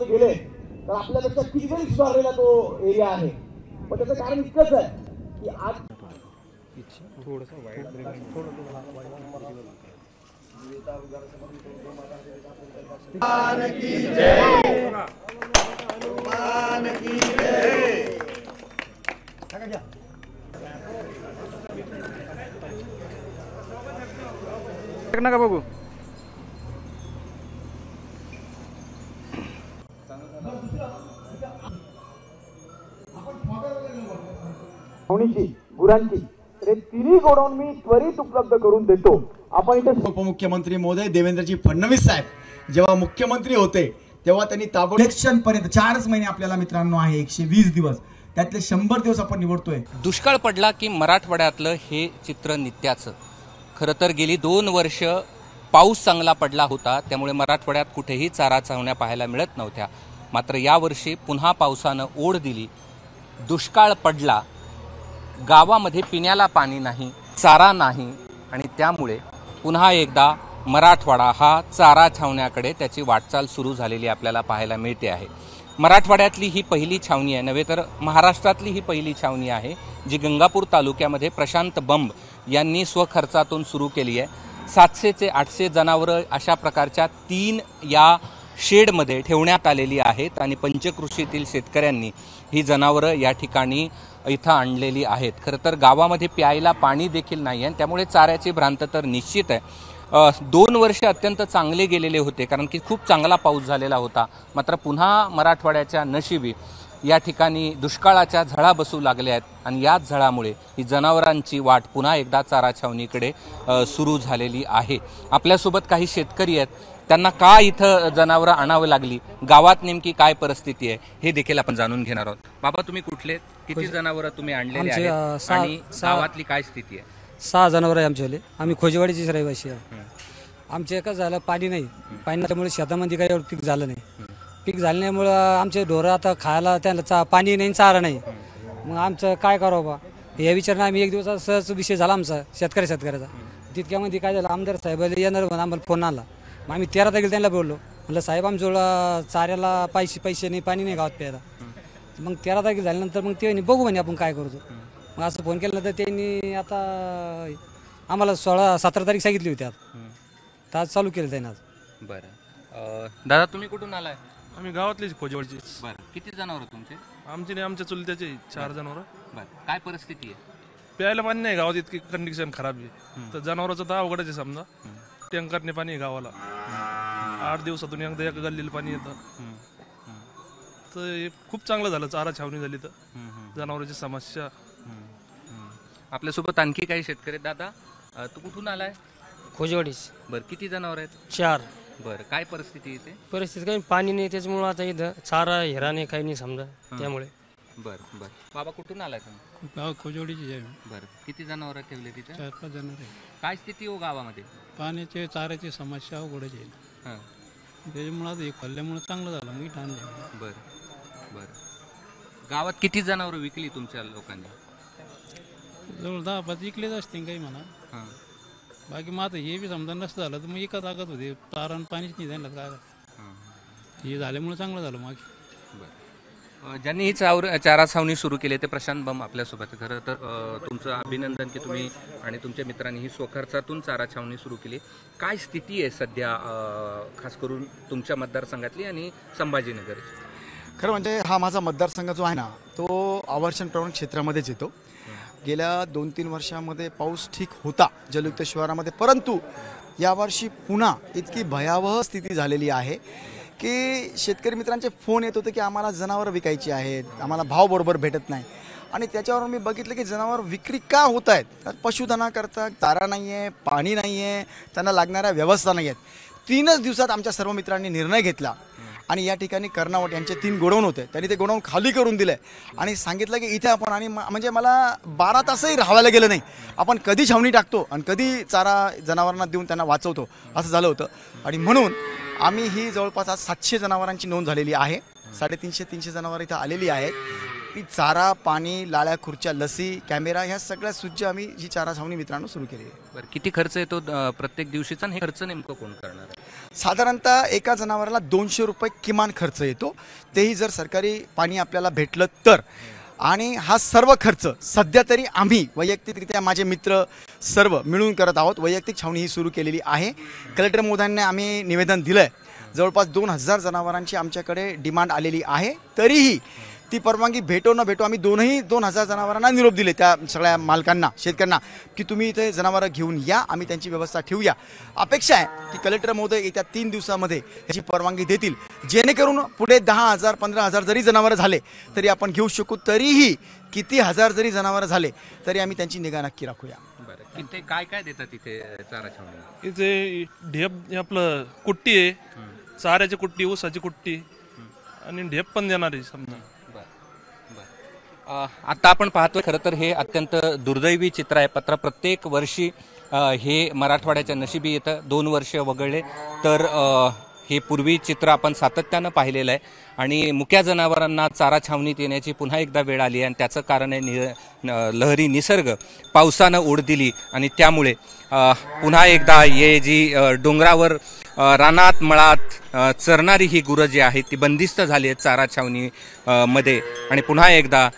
गेले तर आपल्यापेक्षा कितीतरी सुधारलेला तो एरिया आहे. पण त्याचं कारण इतकंच आहे की आज नका बघू. गुरांची तर तिन्ही गोडाऊन मी त्वरित उपलब्ध करून देतो. आपण इथे उपमुख्यमंत्री महोदय देवेंद्रजी फडणवीस साहेब जेव्हा मुख्यमंत्री होते तेव्हा त्यांनी ताबडतोब इलेक्शन पर्यंत 4 महिने आपल्याला मित्रांनो आहे, 120 दिवस, त्यातले 100 दिवस आपण निवडतोय. दुष्काळ पडला की मराठवाड्यातलं हे चित्र नित्याचं. खरं तर गेली 2 वर्ष पाऊस चांगला पडला होता, त्यामुळे मराठवाड्यात कुठेही चारा चावण्या पाहायला मिळत नव्हत्या. मात्र यावर्षी पुन्हा पावसानं ओढ दिली, दुष्काळ पडला, गावामध्ये पिण्याला पाणी नाही, चारा नाही आणि त्यामुळे पुन्हा एकदा मराठवाडा हा चारा छावण्याकडे त्याची वाटचाल सुरू झालेली आपल्याला पाहायला मिळते आहे. मराठवाड्यातली ही पहिली छावणी आहे, नव्हे तर महाराष्ट्रातली ही पहिली छावणी आहे जी गंगापूर तालुक्यामध्ये प्रशांत बंब यांनी स्वखर्चातून सुरू केली आहे. 700 ते 800 जनावरं अशा प्रकारच्या 3 या शेडमध्ये ठेवण्यात आलेली आहेत आणि पंचकृषीतील शेतकऱ्यांनी ही जनावरं या ठिकाणी इथं आणलेली आहेत. खरं तर गावामध्ये प्यायला पाणी देखील नाही आहे, त्यामुळे चाऱ्याची भ्रांत तर निश्चित आहे. 2 वर्ष अत्यंत चांगले गेलेले होते कारण की खूप चांगला पाऊस झालेला होता. मात्र पुन्हा मराठवाड्याच्या नशिबी या ठिकाणी दुष्काळाच्या झळा बसू लागल्या आहेत आणि याच झळामुळे ही जनावरांची वाट पुन्हा एकदा चारा छावणीकडे सुरू झालेली आहे. आपल्यासोबत काही शेतकरी आहेत, त्यांना का इथं जनावरं आणावी लागली, गावात नेमकी काय परिस्थिती आहे हे देखील आपण जाणून घेणार आहोत. बाबा, तुम्ही कुठले, किती जनावरं तुम्ही आणलेली आहेत आणि गावातली काय स्थिती आहे? 6 जनावर आहे आमच्यावाले. आम्ही खोजेवाडीचीच रहिवासी आहे. आमचे एकच झालं, पाणी नाही. पाणी नसल्यामुळे शेतामध्ये काही पीक झालं नाही. पीक झाल्यामुळं आमचे ढोरं आता खायला त्यांना पाणी नाही, चारा नाही. मग आमचं काय करावं बा या विचारानं आम्ही एक दिवस सहज विषय झाला आमचा शेतकऱ्याचा. तितक्यामध्ये काय झालं, आमदार साहेबाला येणार म्हणून आम्हाला फोन आला. मग आम्ही 13 तारखेला त्यांना बोललो, म्हटलं साहेब आमच्याजवळ चाऱ्याला पैसे नाही, पाणी नाही गावात प्यायला. मग 13 तारखेला झाल्यानंतर मग ते बघू म्हणे आपण काय करतो. मग असं फोन केल्यानंतर त्यांनी आता आम्हाला 17 तारीख सांगितली होती. आता आज चालू केलं त्याने आज. बरं दादा, तुम्ही कुठून आलाय? आम्ही गावातलीच खोजेवाडीची. बरं, किती जनावर तुमचे? आमची नाही, आमच्या चुलत्याचे 4 जनावर. बरं, काय परिस्थिती आहे? प्यायला पाणी नाही गावात, इतकी कंडिशन खराब आहे. तर जनावरांचं तर अवघडच आहे. समजा टँकरने पाणी आहे गावाला, 8 दिवसातून एकदा एका गल्लीला पाणी येतं. तर खूप चांगलं झालं, चारा छावणी झाली तर जनावरांची समस्या. आपल्यासोबत आणखी काही शेतकरी. दादा, तू कुठून आलाय? खोजेवाडीच. बरं, किती जनावर आहेत? 4. बरं, काय परिस्थिती इथे? परिस्थिती काही पाणी नाही, त्याच्यामुळे आता इथं चारा हिरा नाही, काही नाही समजा त्यामुळे. बरं बरं. बाबा, कुठून आलाय तुम्ही? गाव खोजेवाडीची आहे. बरं, किती जनावर ठेवले तिथे? 4-5 जनावर आहे. काय स्थिती हो गावामध्ये? पाण्याचे चाऱ्याची समस्या अवघडच आहे. त्याच्यामुळे आता हे खाल्ल्यामुळे चांगलं झालं, मी आणले. बरं बरं. गावात किती जनावर विकली तुमच्या लोकांनी? जवळ 10-5 विकलेच असतील काही म्हणा. बाकी मग आता हे बी समजा नसतं झालं तर मग एका ताकद होते, चारा आणि पाणीच नाही जाणार काय. हे झाल्यामुळे चांगलं झालं मागे. ज्यांनी ही चारा छावणी सुरू केली ते प्रशांत बंब आपल्यासोबत. खरं तर तुमचं अभिनंदन की तुम्ही आणि तुमच्या मित्रांनी ही स्वखर्चातून चारा छावणी सुरू केली. काय स्थिती आहे सध्या खास करून तुमच्या मतदारसंघातली आणि संभाजीनगर? खरं म्हणजे हा माझा मतदारसंघ जो आहे ना, तो आवर्षण प्रवण क्षेत्रामध्येच येतो. गेल्या 2-3 वर्षामध्ये पाऊस ठीक होता जलयुक्त शिवारामध्ये, परंतु यावर्षी पुन्हा इतकी भयावह स्थिती झालेली आहे की शेतकरी मित्रांचे फोन येत होते की आम्हाला जनावरं विकायची आहेत, आम्हाला भाव बरोबर भेटत नाही. आणि त्याच्यावर मी बघितलं की जनावर विक्री का होत आहेत, तर पशुधनाकरता चारा नाही आहे, पाणी नाही आहे, त्यांना लागणाऱ्या व्यवस्था नाही आहेत. 3च दिवसात आमच्या सर्व मित्रांनी निर्णय घेतला आणि या ठिकाणी कर्नावट यांचे 3 गोडाऊन होते, त्यांनी ते गोडाऊन खाली करून दिले आणि सांगितलं की इथे आपण, आणि म्हणजे मला 12 तासही राहायला गेलं नाही, आपण कधी छावणी टाकतो आणि कधी चारा जनावरांना देऊन त्यांना वाचवतो असं झालं होतं. आणि म्हणून आम्ही ही जवळपास आज 700 जनावरांची नोंद झालेली आहे. 350 जनावर इथं आलेली आहेत. ती चारा, पाणी, लाळ्या खुर्च्या, लसी, कॅमेरा ह्या सगळ्या सुज्ज आम्ही ही चारा छावणी मित्रांनो सुरू केली आहे. बरं, किती खर्च येतो प्रत्येक दिवशीचा, हे खर्च नेमकं कोण करणार? साधारणतः एका जनावराला 200 रुपये किमान खर्च येतो, तेही जर सरकारी पाणी आपल्याला भेटलं तर. आणि हा सर्व खर्च सध्या तरी आम्ही वैयक्तिकरित्या माझे मित्र सर्व मिळून करत आहोत. वैयक्तिक छावणी ही सुरू केलेली आहे. कलेक्टर महोदयांनी आम्ही निवेदन दिलं आहे. जवळपास 2000 जनावरांची आमच्याकडे डिमांड आलेली आहे. तरीही ती परवानगी भेटो न भेटो आम्ही 2000 जनावरांना निरोप दिले त्या सगळ्या मालकांना, शेतकऱ्यांना, की तुम्ही इथे जनावरं घेऊन या, आम्ही त्यांची व्यवस्था ठेवूया. अपेक्षा आहे की कलेक्टर महोदय येत्या 3 दिवसामध्ये याची परवानगी देतील, जेणेकरून पुढे 10,000 15,000 जरी जनावरं झाले तरी आपण घेऊ शकू. तरीही किती हजार जरी जनावरं झाले तरी आम्ही त्यांची निगा नक्की राखूया. इथे काय काय देतात इथे चारा छावणी? इथे ढेप आपलं कुट्टी आहे, चाऱ्याची कुट्टी, ऊसाची कुट्टी आणि ढेप पण देणार आहे समजा. आता आपण पाहतोय खरं तर हे अत्यंत दुर्दैवी चित्र आहे. प्रत्येक वर्षी हे मराठवाड्याच्या नशिबी येतं. 2 वर्ष वगळले तर हे पूर्वी चित्र आपण सातत्यानं पाहिलेलं आहे. आणि मुक्या जनावरांना चारा छावणीत येण्याची पुन्हा एकदा वेळ आली आहे. आणि त्याचं कारण आहे लहरी निसर्ग. पावसानं ओढ दिली आणि त्यामुळे पुन्हा एकदा हे जी डोंगरावर रानात मळात चरणारी ही गुरं जी आहेत ती बंदिस्त झाली आहेत चारा छावणी मध्ये. आणि पुन्हा एकदा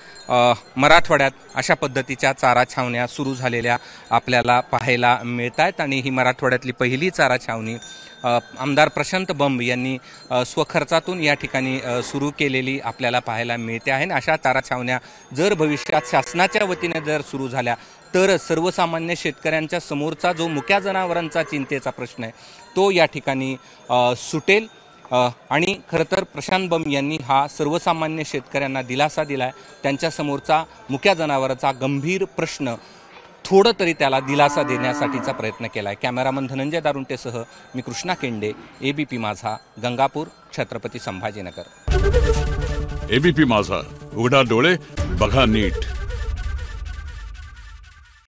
मराठवाड्यात अशा पद्धतीच्या चारा छावण्या सुरू झालेल्या आपल्याला पाहायला मिळत आहेत. आणि ही मराठवाड्यातली पहिली चारा छावणी आमदार प्रशांत बंब यांनी स्वखर्चातून या ठिकाणी सुरू केलेली आपल्याला पाहायला मिळते आहे. अशा चारा छावण्या जर भविष्यात शासनाच्या वतीने जर सुरू झाल्या तर सर्वसामान्य शेतकऱ्यांच्या समोरचा जो मुक्या जनावरांचा चिंतेचा प्रश्न आहे तो या ठिकाणी सुटेल. आणि खरं तर प्रशांत बंब यांनी हा सर्वसामान्य शेतकऱ्यांना दिलासा दिलाय. त्यांच्या समोरचा मुक्या जनावरांचा गंभीर प्रश्न थोडं तरी त्याला दिलासा देण्यासाठीचा प्रयत्न केला आहे. कॅमेरामन धनंजय दारुंटेसह मी कृष्णा केंडे, एबीपी माझा, गंगापूर, छत्रपती संभाजीनगर. एबीपी माझा, उघडा डोळे बघा नीट.